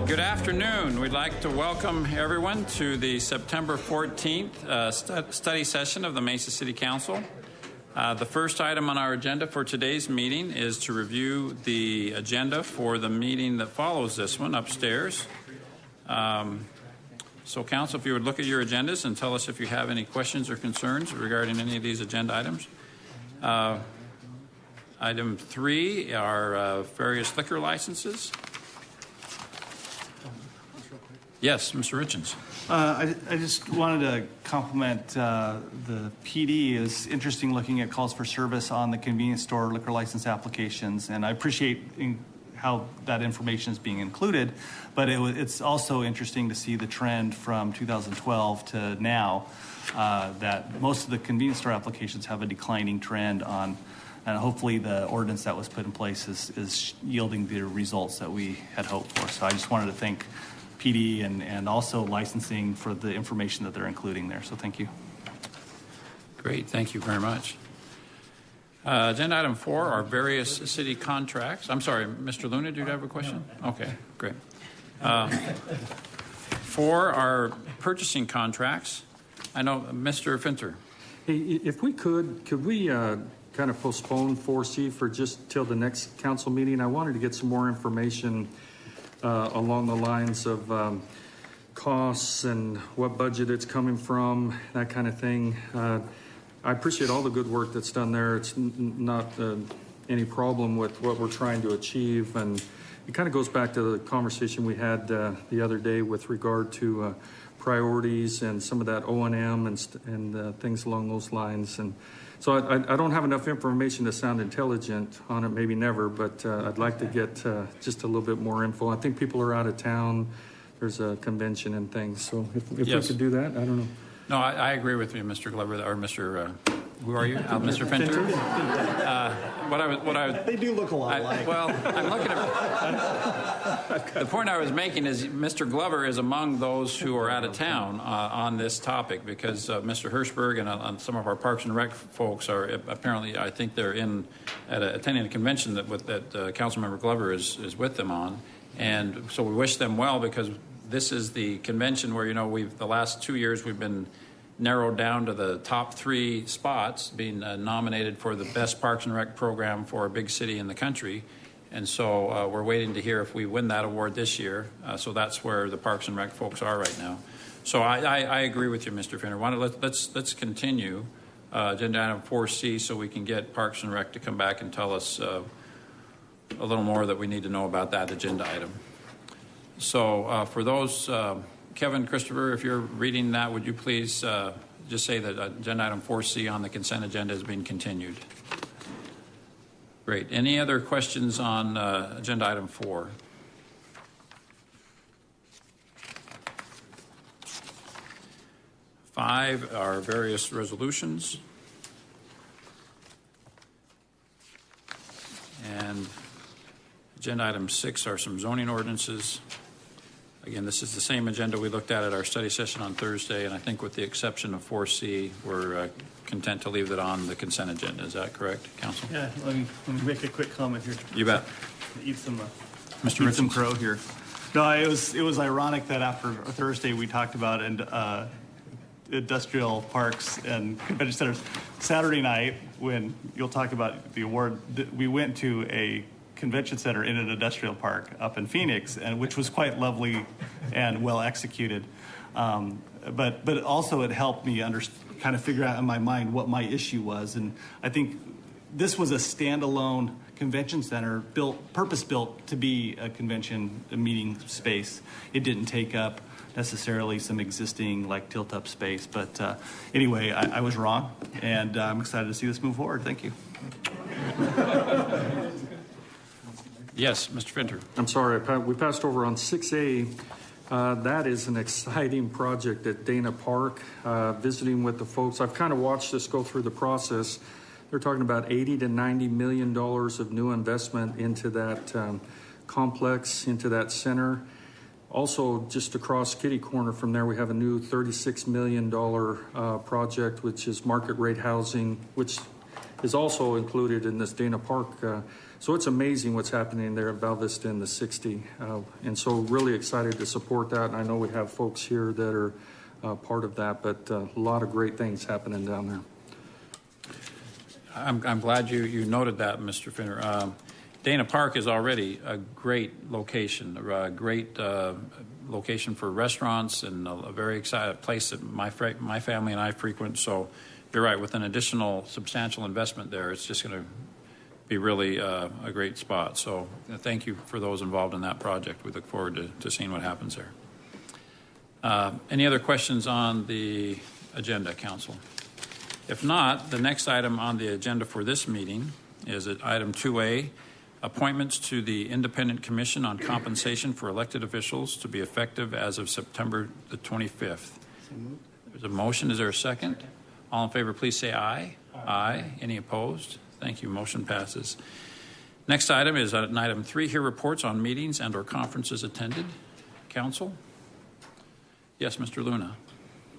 Good afternoon. We'd like to welcome everyone to the September 14th study session of the Mesa City Council. The first item on our agenda for today's meeting is to review the agenda for the meeting that follows this one upstairs. So, Council, if you would look at your agendas and tell us if you have any questions or concerns regarding any of these agenda items. Item 3 are various liquor licenses. Yes, Mr. Richens. I just wanted to compliment the PD. Is interesting looking at calls for service on the convenience store liquor license applications, and I appreciate how that information is being included, but it's also interesting to see the trend from 2012 to now that most of the convenience store applications have a declining trend on, and hopefully the ordinance that was put in place is yielding the results that we had hoped for. So I just wanted to thank PD and also licensing for the information that they're including there. So thank you. Great. Thank you very much. Agenda item 4 are various city contracts. I'm sorry, Mr. Luna, do you have a question? Okay, great. 4 are purchasing contracts. I know, Mr. Finter. Hey, if we could we kind of postpone 4C for just till the next council meeting? I wanted to get some more information along the lines of costs and what budget it's coming from, that kind of thing. I appreciate all the good work that's done there. It's not any problem with what we're trying to achieve, and it kind of goes back to the conversation we had the other day with regard to priorities and some of that O&M and things along those lines. And so I don't have enough information to sound intelligent on it, maybe never, but I'd like to get just a little bit more info. I think people are out of town. There's a convention and things. So if Yes. we could do that, I don't know. No, I agree with you, Mr. Glover, or Mr. Who are you? Mr. Finter? They do look a lot alike. Well, I'm looking at... The point I was making is Mr. Glover is among those who are out of town on this topic because Mr. Hirschberg and some of our Parks and Rec folks are apparently, I think they're attending a convention that Councilmember Glover is with them on. And so we wish them well because this is the convention where, the last 2 years we've been narrowed down to the top 3 spots being nominated for the best Parks and Rec program for a big city in the country. And so we're waiting to hear if we win that award this year. So that's where the Parks and Rec folks are right now. So I agree with you, Mr. Finner. Let's continue agenda item 4C so we can get Parks and Rec to come back and tell us a little more that we need to know about that agenda item. So for those, Kevin, Christopher, if you're reading that, would you please just say that agenda item 4C on the consent agenda is being continued? Great. Any other questions on agenda item 4? Five are various resolutions. And agenda item 6 are some zoning ordinances. Again, this is the same agenda we looked at our study session on Thursday, and I think with the exception of 4C, we're content to leave it on the consent agenda. Is that correct, Council? Yeah, let me make a quick comment here. You bet. Eat some Mr. crow here. No, it was ironic that after Thursday we talked about industrial parks and convention centers. Saturday night, when you'll talk about the award, we went to a convention center in an industrial park up in Phoenix, and which was quite lovely and well executed. But also it helped me kind of figure out in my mind what my issue was. And I think this was a standalone convention center purpose-built to be a meeting space. It didn't take up necessarily some existing like tilt-up space. But anyway, I was wrong, and I'm excited to see this move forward. Thank you. Yes, Mr. Finter. I'm sorry, we passed over on 6A. That is an exciting project at Dana Park. Visiting with the folks, I've kind of watched this go through the process. They're talking about $80 to $90 million of new investment into that complex, into that center. Also, just across kitty corner from there, we have a new $36 million project, which is market rate housing, which is also included in this Dana Park So it's amazing what's happening there at Bell Vista in the 60. And so really excited to support that. And I know we have folks here that are part of that, but a lot of great things happening down there. I'm glad you noted that, Mr. Finner. Dana Park is already a great location, a great location for restaurants, and a very exciting place that my family and I frequent. So you're right, with an additional substantial investment there, it's just going to be really a great spot. So thank you for those involved in that project. We look forward to seeing what happens there. Any other questions on the agenda, Council? If not, the next item on the agenda for this meeting is at item 2A, appointments to the Independent Commission on Compensation for Elected Officials to be effective as of September the 25th. There's a motion. Is there a second? All in favor, please say aye. Aye. Any opposed? Thank you. Motion passes. Next item is item 3, hear reports on meetings and or conferences attended. Council? Yes, Mr. Luna.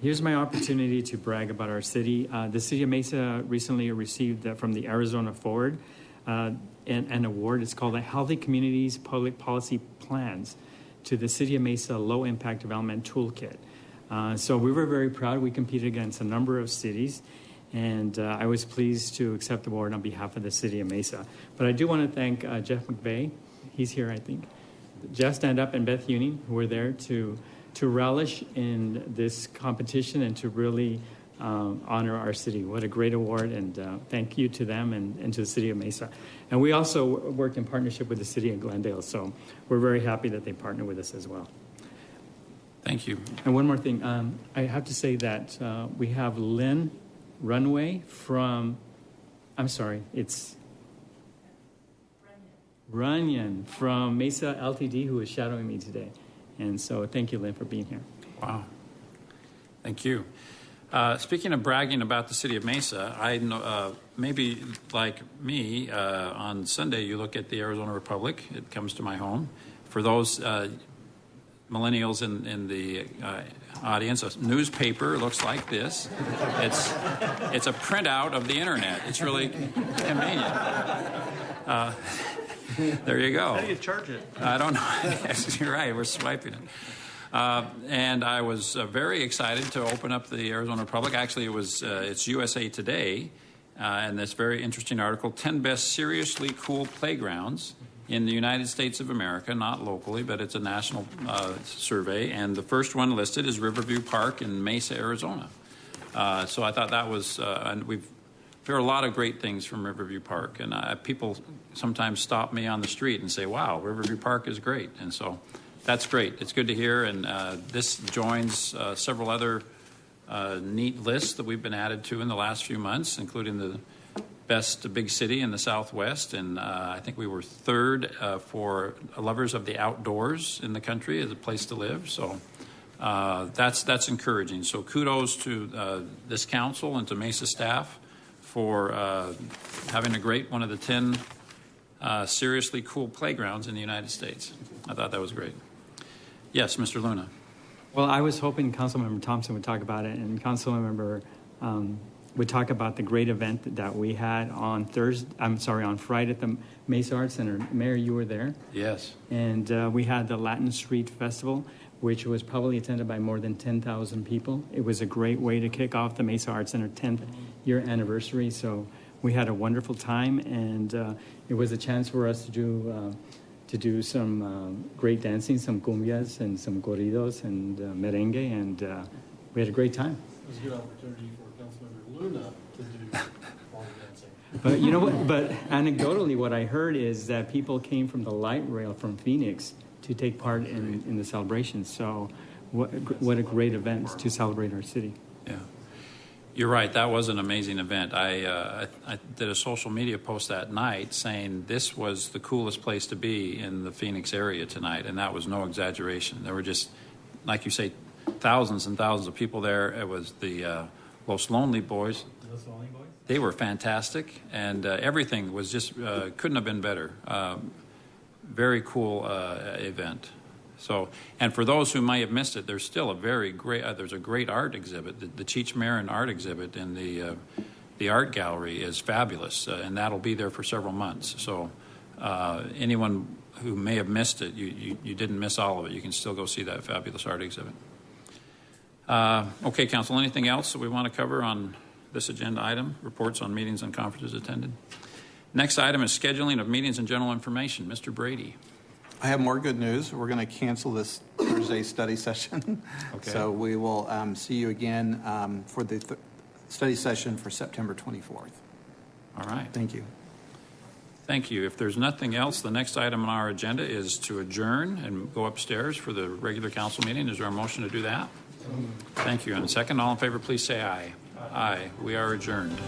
Here's my opportunity to brag about our city. The city of Mesa recently received from the Arizona Forward an award. It's called the Healthy Communities Public Policy Plans to the City of Mesa Low Impact Development Toolkit. So we were very proud. We competed against a number of cities, and I was pleased to accept the award on behalf of the City of Mesa. But I do want to thank Jeff McVeigh. He's here, I think. Jeff Stand Up and Beth Uning, who were there to relish in this competition and to really honor our city. What a great award, and thank you to them and to the City of Mesa. And we also worked in partnership with the City of Glendale, so we're very happy that they partner with us as well. Thank you. And one more thing. I have to say that we have Lynn Runway from, I'm sorry, it's Runyon from Mesa LTD, who is shadowing me today. And so thank you, Lynn, for being here. Wow. Thank you. Speaking of bragging about the City of Mesa, I know, maybe like me, on Sunday you look at the Arizona Republic. It comes to my home. For those millennials in the audience, a newspaper looks like this. It's a printout of the internet. It's really convenient. There you go. How do you charge it? I don't know. Yes, you're right. We're swiping it. And I was very excited to open up the Arizona Republic. Actually, it's USA Today, and this very interesting article, 10 Best Seriously Cool Playgrounds in the United States of America, not locally, but it's a national survey. And the first one listed is Riverview Park in Mesa, Arizona. So I thought that was, and we've heard a lot of great things from Riverview Park. And people sometimes stop me on the street and say, wow, Riverview Park is great. And so that's great. It's good to hear. And this joins several other neat lists that we've been added to in the last few months, including the best big city in the Southwest. And I think we were third for lovers of the outdoors in the country as a place to live. So that's encouraging. So kudos to this council and to Mesa staff for having one of the 10 seriously cool playgrounds in the United States. I thought that was great. Yes, Mr. Luna. Well, I was hoping Councilmember Thompson would talk about it, and Councilmember would talk about the great event that we had on Friday at the Mesa Arts Center. Mayor, you were there. Yes. And we had the Latin Street Festival, which was probably attended by more than 10,000 people. It was a great way to kick off the Mesa Arts Center 10th year anniversary. So we had a wonderful time, and it was a chance for us to do some great dancing, some cumbias and some corridos and merengue, and we had a great time. It was a good opportunity for Councilmember Luna to do all the dancing. But you know what? But anecdotally, what I heard is that people came from the light rail from Phoenix to take part in the celebration. So what a great event to celebrate our city. Yeah. You're right. That was an amazing event. I did a social media post that night saying this was the coolest place to be in the Phoenix area tonight, and that was no exaggeration. There were just, like you say, thousands and thousands of people there. It was the Los Lonely Boys. Los Lonely Boys? They were fantastic, and everything was just couldn't have been better. Very cool event. So, and for those who may have missed it, there's still a very great. There's a great art exhibit. The Cheech Marin art exhibit in the art gallery is fabulous, and that'll be there for several months. So, anyone who may have missed it, you didn't miss all of it. You can still go see that fabulous art exhibit. Okay, Council, anything else that we want to cover on this agenda item? Reports on meetings and conferences attended. Next item is scheduling of meetings and general information. Mr. Brady. I have more good news. We're going to cancel this Thursday study session. Okay. So we will see you again for the study session for September 24th. All right. Thank you. Thank you. If there's nothing else, the next item on our agenda is to adjourn and go upstairs for the regular council meeting. Is there a motion to do that? Thank you. And second, all in favor, please say aye. Aye. We are adjourned.